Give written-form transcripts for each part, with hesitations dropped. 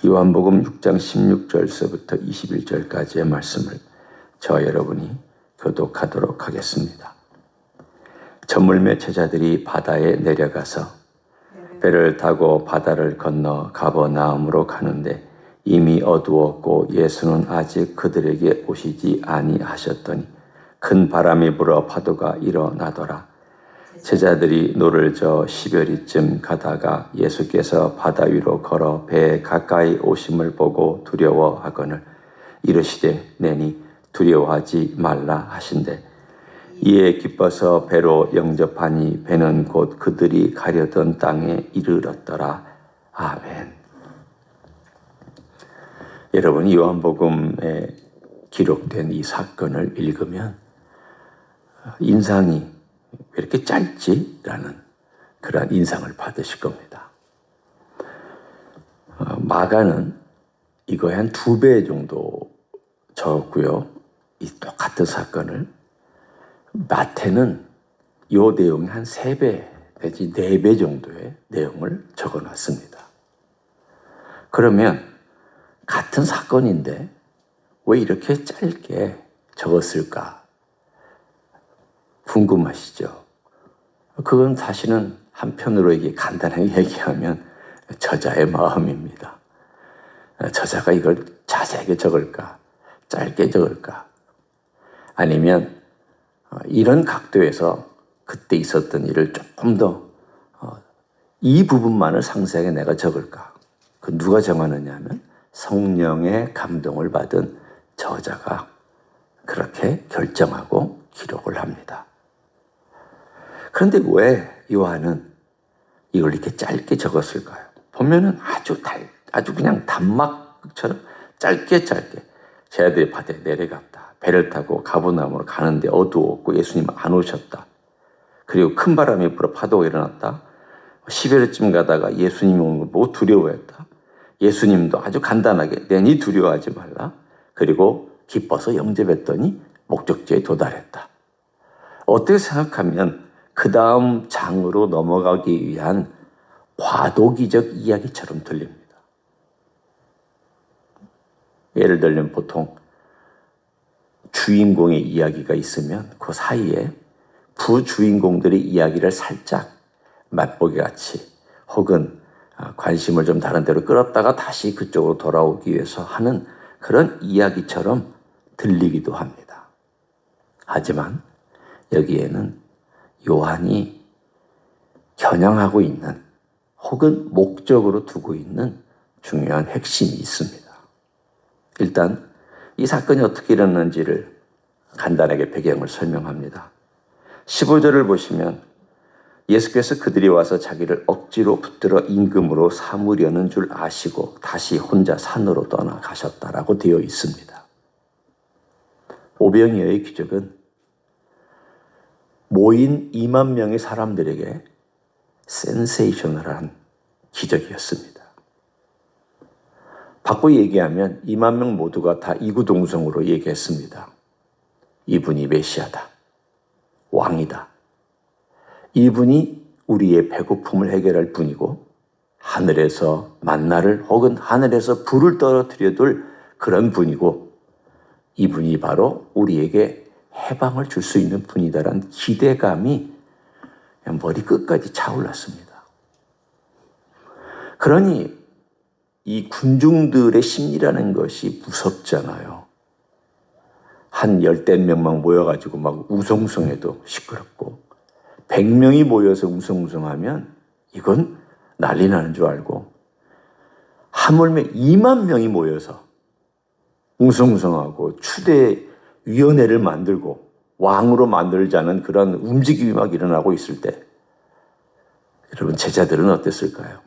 요한복음 6장 16절서부터 21절까지의 말씀을 저와 여러분이 교독하도록 하겠습니다. 저물매 제자들이 바다에 내려가서 배를 타고 바다를 건너 가버나움으로 가는데 이미 어두웠고 예수는 아직 그들에게 오시지 아니하셨더니 큰 바람이 불어 파도가 일어나더라. 제자들이 노를 저 시별이쯤 가다가 예수께서 바다 위로 걸어 배에 가까이 오심을 보고 두려워하거늘 이르시되 내니 두려워하지 말라 하신대 이에 기뻐서 배로 영접하니 배는 곧 그들이 가려던 땅에 이르렀더라. 아멘. 여러분이 요한복음에 기록된 이 사건을 읽으면 인상이 왜 이렇게 짧지? 라는 그런 인상을 받으실 겁니다. 마가는 이거에 한 2배 정도 적었고요. 이 똑같은 사건을 마태는 이 내용이 한 3배 내지 4배 정도의 내용을 적어놨습니다. 그러면 같은 사건인데 왜 이렇게 짧게 적었을까? 궁금하시죠? 그건 사실은 한편으로 간단하게 얘기하면 저자의 마음입니다. 저자가 이걸 자세하게 적을까? 짧게 적을까? 아니면 이런 각도에서 그때 있었던 일을 조금 더 이 부분만을 상세하게 내가 적을까? 그 누가 정하느냐 하면 성령의 감동을 받은 저자가 그렇게 결정하고 기록을 합니다. 그런데 왜 요한은 이걸 이렇게 짧게 적었을까요? 보면은 아주 그냥 단막처럼 짧게 제자들이 바다에 내려갔다. 배를 타고 가버나움으로 가는데 어두웠고 예수님 안 오셨다. 그리고 큰 바람이 불어 파도가 일어났다. 10여리쯤 가다가 예수님이 오는 걸 보고 두려워했다. 예수님도 아주 간단하게 내니 두려워하지 말라. 그리고 기뻐서 영접했더니 목적지에 도달했다. 어떻게 생각하면 그 다음 장으로 넘어가기 위한 과도기적 이야기처럼 들립니다. 예를 들면 보통 주인공의 이야기가 있으면 그 사이에 부주인공들의 이야기를 살짝 맛보기 같이 혹은 관심을 좀 다른 데로 끌었다가 다시 그쪽으로 돌아오기 위해서 하는 그런 이야기처럼 들리기도 합니다. 하지만 여기에는 요한이 겨냥하고 있는 혹은 목적으로 두고 있는 중요한 핵심이 있습니다. 일단 이 사건이 어떻게 일어났는지를 간단하게 배경을 설명합니다. 15절을 보시면 예수께서 그들이 와서 자기를 억지로 붙들어 임금으로 삼으려는 줄 아시고 다시 혼자 산으로 떠나가셨다라고 되어 있습니다. 오병이어의 기적은 모인 2만 명의 사람들에게 센세이셔널한 기적이었습니다. 바꿔 얘기하면 2만 명 모두가 다 이구동성으로 얘기했습니다. 이분이 메시아다. 왕이다. 이분이 우리의 배고픔을 해결할 분이고 하늘에서 만나를 혹은 하늘에서 불을 떨어뜨려 둘 그런 분이고 이분이 바로 우리에게 해방을 줄 수 있는 분이다라는 기대감이 그냥 머리 끝까지 차올랐습니다. 그러니 이 군중들의 심리라는 것이 무섭잖아요. 한 10명만 모여가지고 막 웅성웅성해도 시끄럽고 100명이 모여서 웅성웅성하면 이건 난리 나는 줄 알고 하물며 2만 명이 모여서 웅성웅성하고 추대위원회를 만들고 왕으로 만들자는 그런 움직임이 막 일어나고 있을 때 여러분 제자들은 어땠을까요?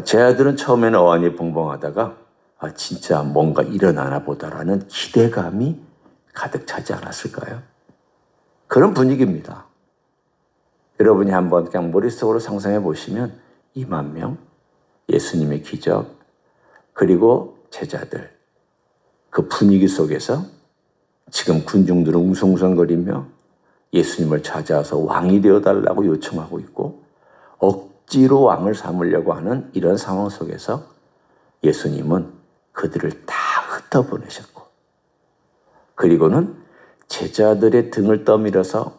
제자들은 처음에는 어안이 벙벙하다가 진짜 뭔가 일어나나 보다라는 기대감이 가득 차지 않았을까요? 그런 분위기입니다. 여러분이 한번 그냥 머릿속으로 상상해 보시면 2만 명, 예수님의 기적, 그리고 제자들, 그 분위기 속에서 지금 군중들은 웅성웅성거리며 예수님을 찾아와서 왕이 되어달라고 요청하고 있고 억지로 왕을 삼으려고 하는 이런 상황 속에서 예수님은 그들을 다 흩어보내셨고, 그리고는 제자들의 등을 떠밀어서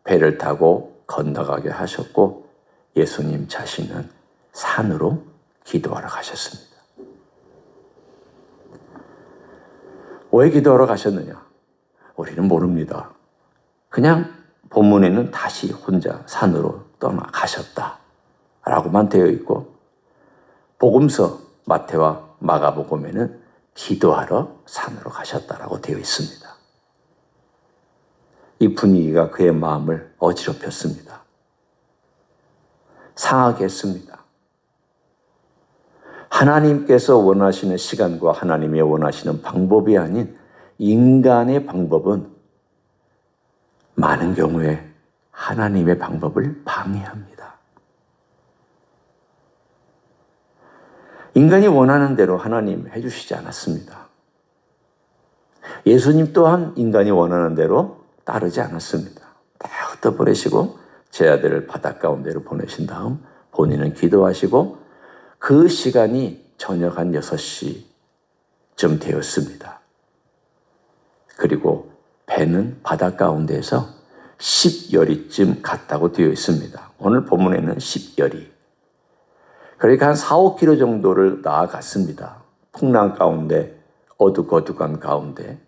배를 타고 건너가게 하셨고, 예수님 자신은 산으로 기도하러 가셨습니다. 왜 기도하러 가셨느냐? 우리는 모릅니다. 그냥 본문에는 다시 혼자 산으로 떠나가셨다라고만 되어 있고, 복음서 마태와 마가복음에는 기도하러 산으로 가셨다라고 되어 있습니다. 이 분위기가 그의 마음을 어지럽혔습니다. 상하게 했습니다. 하나님께서 원하시는 시간과 하나님이 원하시는 방법이 아닌 인간의 방법은 많은 경우에 하나님의 방법을 방해합니다. 인간이 원하는 대로 하나님 해주시지 않았습니다. 예수님 또한 인간이 원하는 대로 따르지 않았습니다. 다 흩어버리시고 제 아들을 바닷 가운데로 보내신 다음 본인은 기도하시고, 그 시간이 저녁 한 6시쯤 되었습니다. 그리고 배는 바닷 가운데에서 10여리쯤 갔다고 되어 있습니다. 오늘 본문에는 10여리. 그러니까 한 4, 5km 정도를 나아갔습니다. 풍랑 가운데, 어둑어둑한 가운데.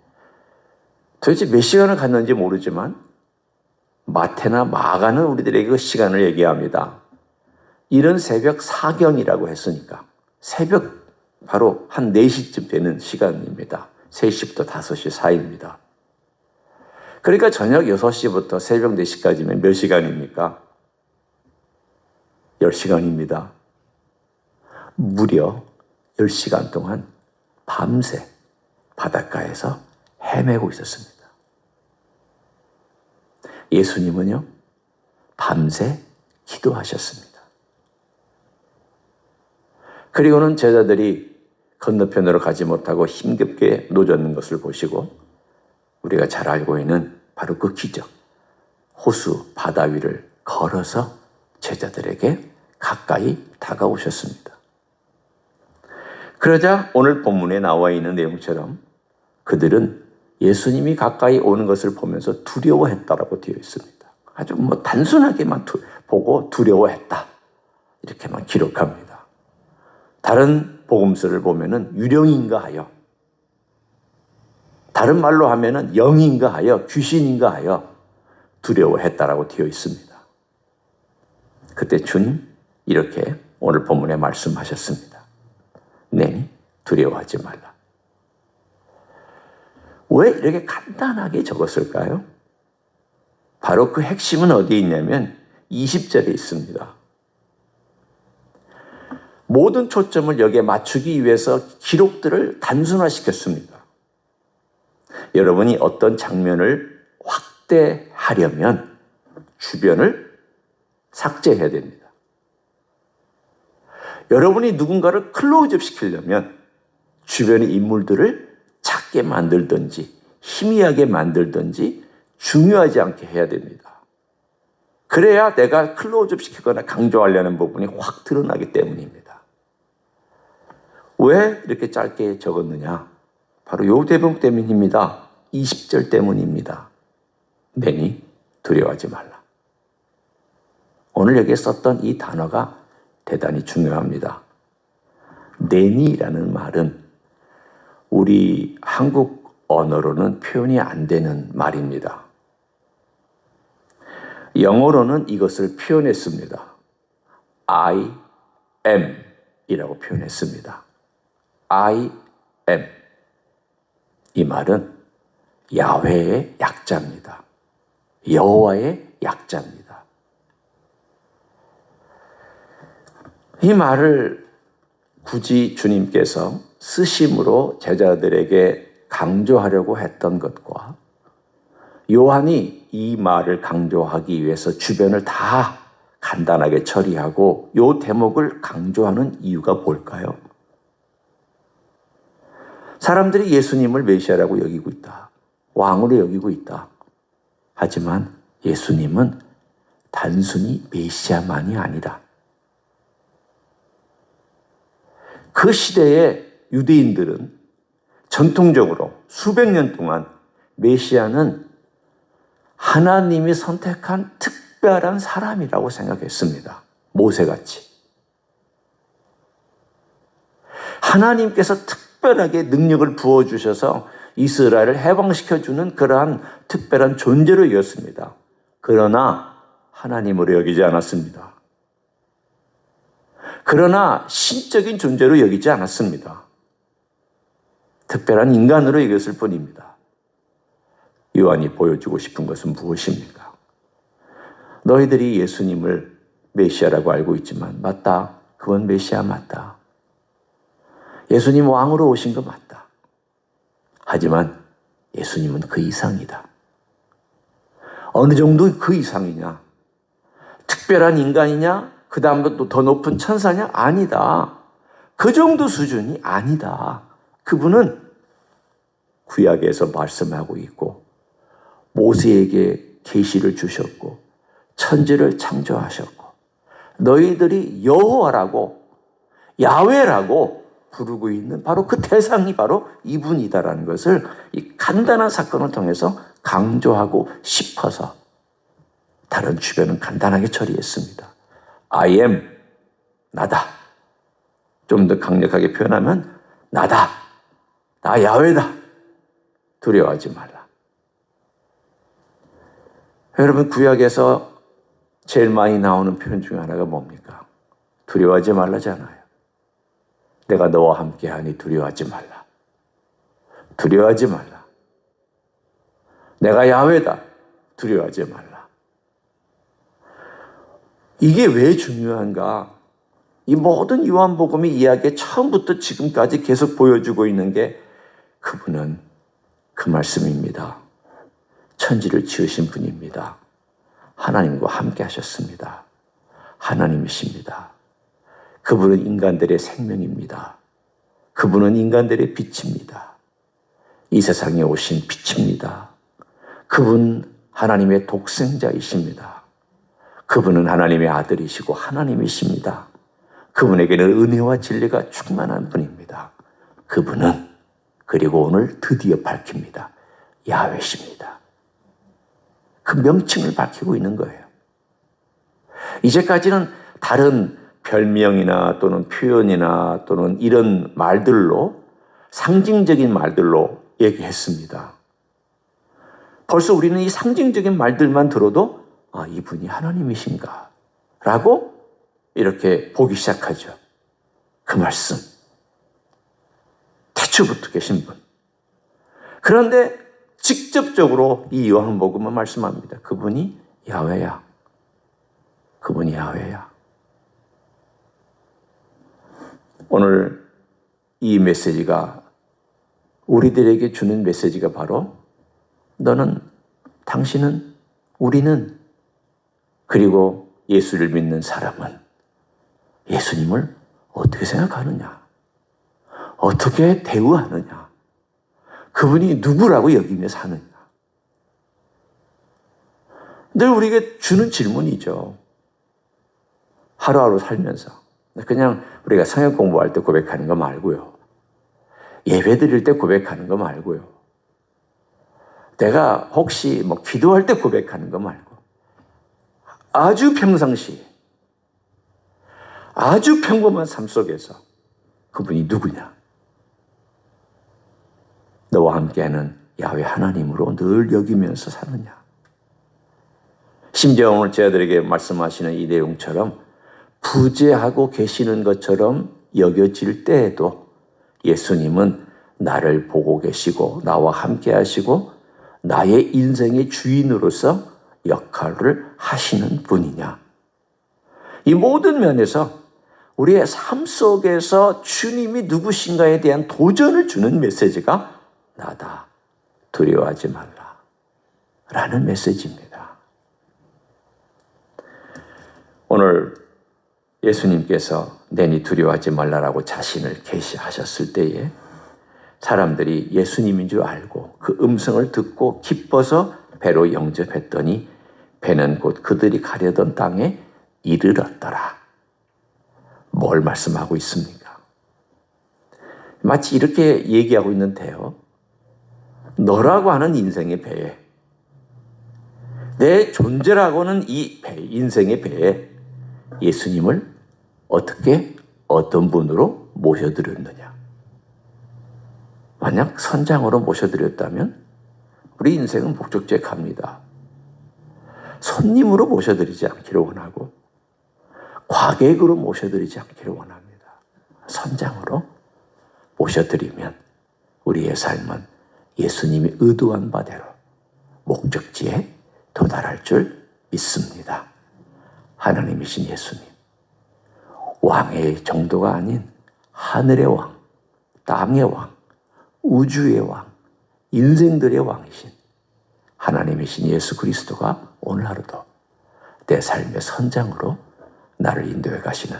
도대체 몇 시간을 갔는지 모르지만 마태나 마가는 우리들에게 그 시간을 얘기합니다. 이른 새벽 사경이라고 했으니까 새벽 바로 한 4시쯤 되는 시간입니다. 3시부터 5시 사이입니다. 그러니까 저녁 6시부터 새벽 4시까지면 몇 시간입니까? 10시간입니다. 무려 10시간 동안 밤새 바닷가에서 헤매고 있었습니다. 예수님은요, 밤새 기도하셨습니다. 그리고는 제자들이 건너편으로 가지 못하고 힘겹게 노젓는 것을 보시고, 우리가 잘 알고 있는 바로 그 기적, 호수 바다 위를 걸어서 제자들에게 가까이 다가오셨습니다. 그러자 오늘 본문에 나와 있는 내용처럼 그들은 예수님이 가까이 오는 것을 보면서 두려워했다라고 되어 있습니다. 아주 단순하게만 보고 두려워했다, 이렇게만 기록합니다. 다른 복음서를 보면은 유령인가 하여, 다른 말로 하면은 영인가 하여, 귀신인가 하여 두려워했다라고 되어 있습니다. 그때 주님 이렇게 오늘 본문에 말씀하셨습니다. 내니 두려워하지 말라. 왜 이렇게 간단하게 적었을까요? 바로 그 핵심은 어디에 있냐면 20절에 있습니다. 모든 초점을 여기에 맞추기 위해서 기록들을 단순화시켰습니다. 여러분이 어떤 장면을 확대하려면 주변을 삭제해야 됩니다. 여러분이 누군가를 클로즈업 시키려면 주변의 인물들을 작게 만들든지 희미하게 만들든지 중요하지 않게 해야 됩니다. 그래야 내가 클로즈업 시키거나 강조하려는 부분이 확 드러나기 때문입니다. 왜 이렇게 짧게 적었느냐? 바로 요 대목 때문입니다. 20절 때문입니다. 내니 두려워하지 말라. 오늘 여기에 썼던 이 단어가 대단히 중요합니다. 내니라는 말은 우리 한국 언어로는 표현이 안 되는 말입니다. 영어로는 이것을 표현했습니다. I am 이라고 표현했습니다. I am. 이 말은 야훼의 약자입니다. 여호와의 약자입니다. 이 말을 굳이 주님께서 쓰심으로 제자들에게 강조하려고 했던 것과 요한이 이 말을 강조하기 위해서 주변을 다 간단하게 처리하고 이 대목을 강조하는 이유가 뭘까요? 사람들이 예수님을 메시아라고 여기고 있다. 왕으로 여기고 있다. 하지만 예수님은 단순히 메시아만이 아니다. 그 시대의 유대인들은 전통적으로 수백 년 동안 메시아는 하나님이 선택한 특별한 사람이라고 생각했습니다. 모세같이. 하나님께서 특별하게 능력을 부어주셔서 이스라엘을 해방시켜주는 그러한 특별한 존재로 여겼습니다. 그러나 하나님으로 여기지 않았습니다. 그러나 신적인 존재로 여기지 않았습니다. 특별한 인간으로 여겼을 뿐입니다. 요한이 보여주고 싶은 것은 무엇입니까? 너희들이 예수님을 메시아라고 알고 있지만 맞다. 그건 메시아 맞다. 예수님 왕으로 오신 거 맞다. 하지만 예수님은 그 이상이다. 어느 정도 그 이상이냐? 특별한 인간이냐? 그 다음부터 더 높은 천사냐? 아니다. 그 정도 수준이 아니다. 그분은 구약에서 말씀하고 있고 모세에게 계시를 주셨고 천지를 창조하셨고 너희들이 여호와라고 야훼라고 부르고 있는 바로 그 대상이 바로 이분이다라는 것을 이 간단한 사건을 통해서 강조하고 싶어서 다른 주변은 간단하게 처리했습니다. I am, 나다. 좀 더 강력하게 표현하면 나다. 나 야훼다. 두려워하지 말라. 여러분 구약에서 제일 많이 나오는 표현 중에 하나가 뭡니까? 두려워하지 말라잖아요. 내가 너와 함께하니 두려워하지 말라. 두려워하지 말라. 내가 야훼다. 두려워하지 말라. 이게 왜 중요한가? 이 모든 요한복음의 이야기의 처음부터 지금까지 계속 보여주고 있는 게 그분은 그 말씀입니다. 천지를 지으신 분입니다. 하나님과 함께 하셨습니다. 하나님이십니다. 그분은 인간들의 생명입니다. 그분은 인간들의 빛입니다. 이 세상에 오신 빛입니다. 그분 하나님의 독생자이십니다. 그분은 하나님의 아들이시고 하나님이십니다. 그분에게는 은혜와 진리가 충만한 분입니다. 그분은 그리고 오늘 드디어 밝힙니다. 야훼십니다. 그 명칭을 밝히고 있는 거예요. 이제까지는 다른 별명이나 또는 표현이나 또는 이런 말들로 상징적인 말들로 얘기했습니다. 벌써 우리는 이 상징적인 말들만 들어도 아, 이분이 하나님이신가? 라고 이렇게 보기 시작하죠. 그 말씀. 태초부터 계신 분. 그런데 직접적으로 이 요한복음은 말씀합니다. 그분이 야훼야. 그분이 야훼야. 오늘 이 메시지가 우리들에게 주는 메시지가 바로 너는, 당신은, 우리는, 그리고 예수를 믿는 사람은 예수님을 어떻게 생각하느냐? 어떻게 대우하느냐? 그분이 누구라고 여기며 사느냐? 늘 우리에게 주는 질문이죠. 하루하루 살면서. 그냥 우리가 성경 공부할 때 고백하는 거 말고요. 예배 드릴 때 고백하는 거 말고요. 내가 혹시 기도할 때 고백하는 거 말고 아주 평상시에 아주 평범한 삶 속에서 그분이 누구냐? 너와 함께하는 야훼 하나님으로 늘 여기면서 사느냐? 심지어 오늘 제자들에게 말씀하시는 이 내용처럼 부재하고 계시는 것처럼 여겨질 때에도 예수님은 나를 보고 계시고 나와 함께 하시고 나의 인생의 주인으로서 역할을 하시는 분이냐? 이 모든 면에서 우리의 삶 속에서 주님이 누구신가에 대한 도전을 주는 메시지가 나다. 두려워하지 말라. 라는 메시지입니다. 오늘 예수님께서 내니 두려워하지 말라라고 자신을 계시하셨을 때에 사람들이 예수님인 줄 알고 그 음성을 듣고 기뻐서 배로 영접했더니 배는 곧 그들이 가려던 땅에 이르렀더라. 뭘 말씀하고 있습니까? 마치 이렇게 얘기하고 있는데요. 너라고 하는 인생의 배에, 내 존재라고는 이 배, 인생의 배에 예수님을 어떻게 어떤 분으로 모셔드렸느냐. 만약 선장으로 모셔드렸다면 우리 인생은 목적지에 갑니다. 손님으로 모셔드리지 않기를 원하고 과객으로 모셔드리지 않기를 원합니다. 선장으로 모셔드리면 우리의 삶은 예수님이 의도한 바대로 목적지에 도달할 줄 믿습니다. 하나님이신 예수님, 왕의 정도가 아닌 하늘의 왕, 땅의 왕, 우주의 왕, 인생들의 왕이신 하나님이신 예수 그리스도가 오늘 하루도 내 삶의 선장으로 나를 인도해 가시는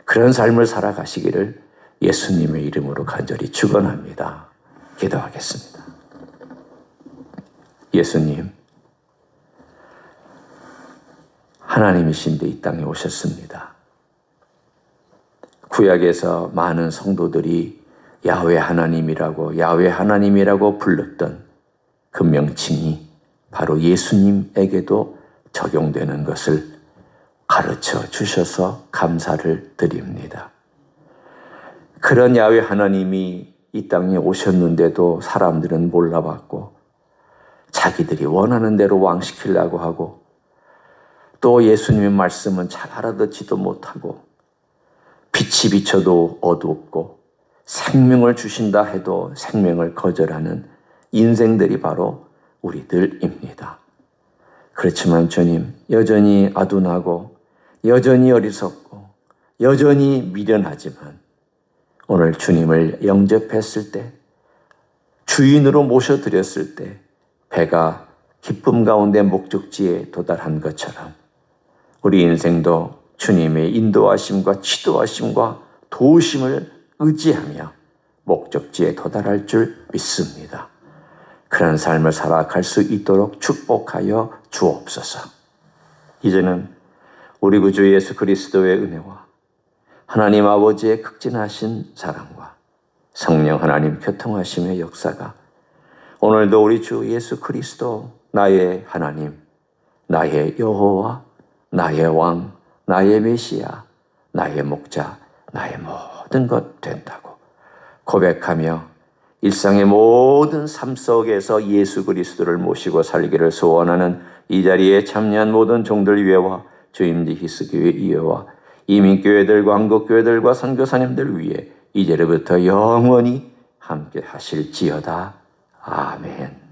그런 삶을 살아가시기를 예수님의 이름으로 간절히 축원합니다. 기도하겠습니다. 예수님, 하나님이신데 이 땅에 오셨습니다. 구약에서 많은 성도들이 야훼 하나님이라고 불렀던 그 명칭이 바로 예수님에게도 적용되는 것을 가르쳐 주셔서 감사를 드립니다. 그런 야훼 하나님이 이 땅에 오셨는데도 사람들은 몰라봤고 자기들이 원하는 대로 왕시키려고 하고 또 예수님의 말씀은 잘 알아듣지도 못하고 빛이 비쳐도 어두웠고 생명을 주신다 해도 생명을 거절하는 인생들이 바로 우리들입니다. 그렇지만 주님, 여전히 아둔하고 여전히 어리석고 여전히 미련하지만 오늘 주님을 영접했을 때, 주인으로 모셔드렸을 때 배가 기쁨 가운데 목적지에 도달한 것처럼 우리 인생도 주님의 인도하심과 지도하심과 도우심을 의지하며 목적지에 도달할 줄 믿습니다. 그런 삶을 살아갈 수 있도록 축복하여 주옵소서. 이제는 우리 구주 예수 그리스도의 은혜와 하나님 아버지의 극진하신 사랑과 성령 하나님 교통하심의 역사가 오늘도 우리 주 예수 그리스도 나의 하나님, 나의 여호와, 나의 왕, 나의 메시아, 나의 목자, 나의 모든 것 된다고 고백하며 일상의 모든 삶 속에서 예수 그리스도를 모시고 살기를 소원하는 이 자리에 참여한 모든 종들 위에와 주임지 히스교회 이회와 이민교회들과 한국교회들과 선교사님들 위해 이제부터 영원히 함께 하실지어다. 아멘.